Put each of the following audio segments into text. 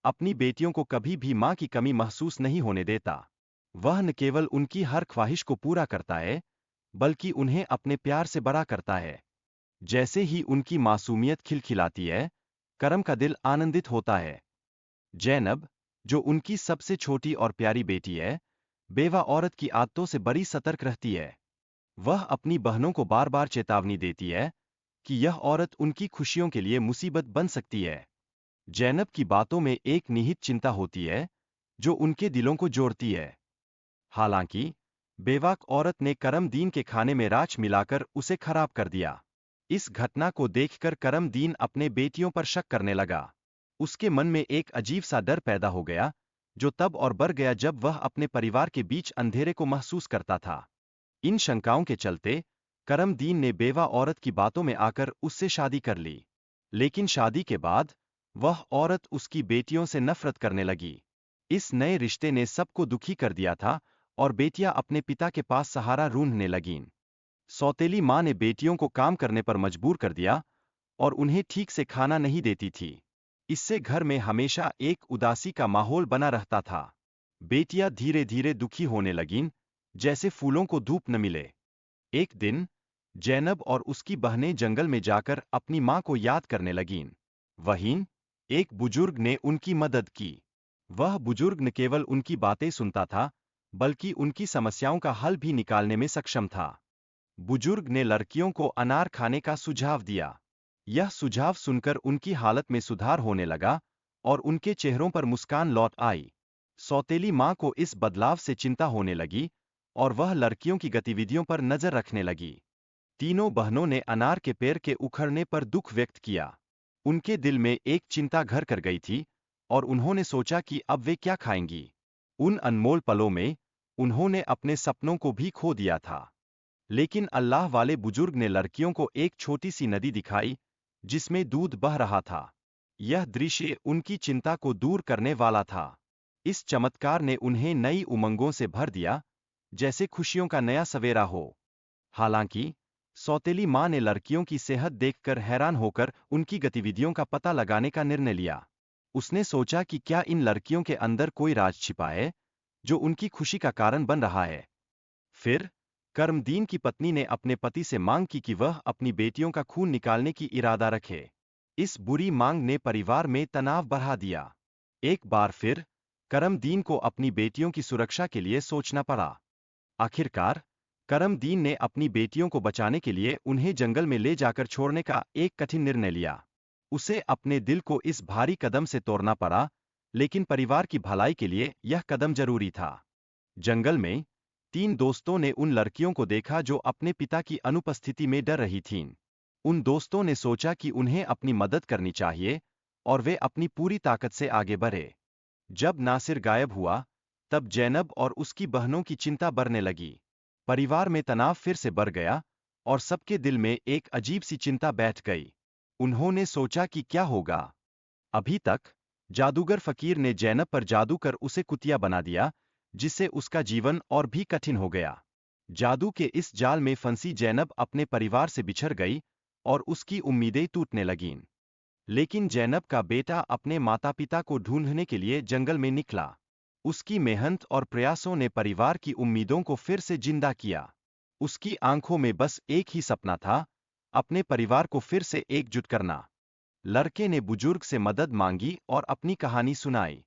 अपनी बेटियों को कभी भी मां की कमी महसूस नहीं होने देता। वह न केवल उनकी हर ख्वाहिश को पूरा करता है, बल्कि उन्हें अपने प्यार से बड़ा करता है। जैसे ही उनकी मासूमियत खिलखिलाती है, करम का दिल आनंदित होता है। ज़ैनब, जो उनकी सबसे छोटी और प्यारी बेटी है, बेवा औरत की आदतों से बड़ी सतर्क रहती है। वह अपनी बहनों को बार बार चेतावनी देती है कि यह औरत उनकी खुशियों के लिए मुसीबत बन सकती है। ज़ैनब की बातों में एक निहित चिंता होती है, जो उनके दिलों को जोड़ती है। हालांकि, बेवाक औरत ने करमदीन के खाने में राख मिलाकर उसे खराब कर दिया। इस घटना को देखकर करमदीन अपने बेटियों पर शक करने लगा। उसके मन में एक अजीब सा डर पैदा हो गया, जो तब और बढ़ गया जब वह अपने परिवार के बीच अंधेरे को महसूस करता था। इन शंकाओं के चलते, करमदीन ने बेवा औरत की बातों में आकर उससे शादी कर ली। लेकिन शादी के बाद, वह औरत उसकी बेटियों से नफरत करने लगी। इस नए रिश्ते ने सबको दुखी कर दिया था, और बेटियां अपने पिता के पास सहारा ढूंढने लगीं। सौतेली माँ ने बेटियों को काम करने पर मजबूर कर दिया, और उन्हें ठीक से खाना नहीं देती थी। इससे घर में हमेशा एक उदासी का माहौल बना रहता था। बेटियां धीरे धीरे दुखी होने लगीं, जैसे फूलों को धूप न मिले। एक दिन, ज़ैनब और उसकी बहनें जंगल में जाकर अपनी माँ को याद करने लगीं। वहीं, एक बुजुर्ग ने उनकी मदद की। वह बुजुर्ग न केवल उनकी बातें सुनता था, बल्कि उनकी समस्याओं का हल भी निकालने में सक्षम था। बुजुर्ग ने लड़कियों को अनार खाने का सुझाव दिया। यह सुझाव सुनकर उनकी हालत में सुधार होने लगा, और उनके चेहरों पर मुस्कान लौट आई। सौतेली माँ को इस बदलाव से चिंता होने लगी, और वह लड़कियों की गतिविधियों पर नजर रखने लगी। तीनों बहनों ने अनार के पेड़ के उखड़ने पर दुख व्यक्त किया। उनके दिल में एक चिंता घर कर गई थी, और उन्होंने सोचा कि अब वे क्या खाएंगी। उन अनमोल पलों में, उन्होंने अपने सपनों को भी खो दिया था। लेकिन अल्लाह वाले बुजुर्ग ने लड़कियों को एक छोटी सी नदी दिखाई, जिसमें दूध बह रहा था। यह दृश्य उनकी चिंता को दूर करने वाला था। इस चमत्कार ने उन्हें नई उमंगों से भर दिया, जैसे खुशियों का नया सवेरा हो। हालांकि, सौतेली माँ ने लड़कियों की सेहत देखकर हैरान होकर उनकी गतिविधियों का पता लगाने का निर्णय लिया। उसने सोचा कि क्या इन लड़कियों के अंदर कोई राज छिपा है, जो उनकी खुशी का कारण बन रहा है। फिर, करमदीन की पत्नी ने अपने पति से मांग की कि वह अपनी बेटियों का खून निकालने की इरादा रखे। इस बुरी मांग ने परिवार में तनाव बढ़ा दिया। एक बार फिर, करमदीन को अपनी बेटियों की सुरक्षा के लिए सोचना पड़ा। आखिरकार, करमदीन ने अपनी बेटियों को बचाने के लिए उन्हें जंगल में ले जाकर छोड़ने का एक कठिन निर्णय लिया। उसे अपने दिल को इस भारी कदम से तोड़ना पड़ा, लेकिन परिवार की भलाई के लिए यह कदम जरूरी था। जंगल में, तीन दोस्तों ने उन लड़कियों को देखा जो अपने पिता की अनुपस्थिति में डर रही थीं। उन दोस्तों ने सोचा कि उन्हें अपनी मदद करनी चाहिए, और वे अपनी पूरी ताकत से आगे बढ़े। जब नासिर गायब हुआ, तब ज़ैनब और उसकी बहनों की चिंता बढ़ने लगी। परिवार में तनाव फिर से बढ़ गया, और सबके दिल में एक अजीब सी चिंता बैठ गई। उन्होंने सोचा कि क्या होगा। अभी तक, जादूगर फकीर ने ज़ैनब पर जादू कर उसे कुतिया बना दिया, जिससे उसका जीवन और भी कठिन हो गया। जादू के इस जाल में फंसी ज़ैनब अपने परिवार से बिछड़ गई, और उसकी उम्मीदें टूटने लगीं। लेकिन ज़ैनब का बेटा अपने माता-पिता को ढूंढने के लिए जंगल में निकला। उसकी मेहनत और प्रयासों ने परिवार की उम्मीदों को फिर से जिंदा किया। उसकी आंखों में बस एक ही सपना था, अपने परिवार को फिर से एकजुट करना। लड़के ने बुजुर्ग से मदद मांगी और अपनी कहानी सुनाई।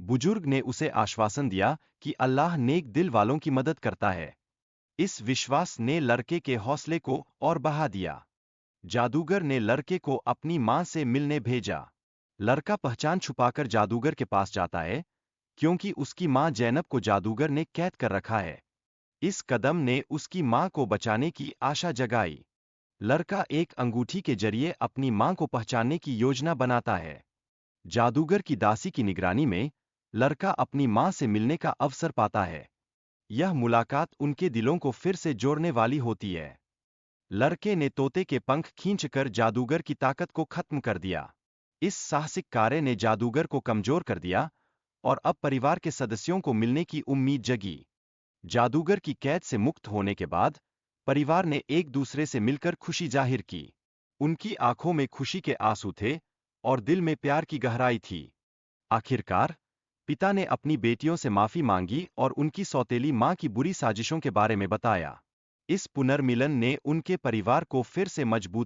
बुजुर्ग ने उसे आश्वासन दिया कि अल्लाह नेक दिल वालों की मदद करता है। इस विश्वास ने लड़के के हौसले को और बढ़ा दिया। जादूगर ने लड़के को अपनी मां से मिलने भेजा। लड़का पहचान छुपाकर जादूगर के पास जाता है, क्योंकि उसकी मां ज़ैनब को जादूगर ने कैद कर रखा है। इस कदम ने उसकी मां को बचाने की आशा जगाई। लड़का एक अंगूठी के जरिए अपनी मां को पहचानने की योजना बनाता है। जादूगर की दासी की निगरानी में, लड़का अपनी मां से मिलने का अवसर पाता है। यह मुलाकात उनके दिलों को फिर से जोड़ने वाली होती है। लड़के ने तोते के पंख खींचकर जादूगर की ताकत को खत्म कर दिया। इस साहसिक कार्य ने जादूगर को कमजोर कर दिया, और अब परिवार के सदस्यों को मिलने की उम्मीद जगी। जादूगर की कैद से मुक्त होने के बाद, परिवार ने एक दूसरे से मिलकर खुशी जाहिर की। उनकी आंखों में खुशी के आंसू थे, और दिल में प्यार की गहराई थी। आखिरकार पिता ने अपनी बेटियों से माफी मांगी और उनकी सौतेली मां की बुरी साजिशों के बारे में बताया। इस पुनर्मिलन ने उनके परिवार को फिर से मजबूत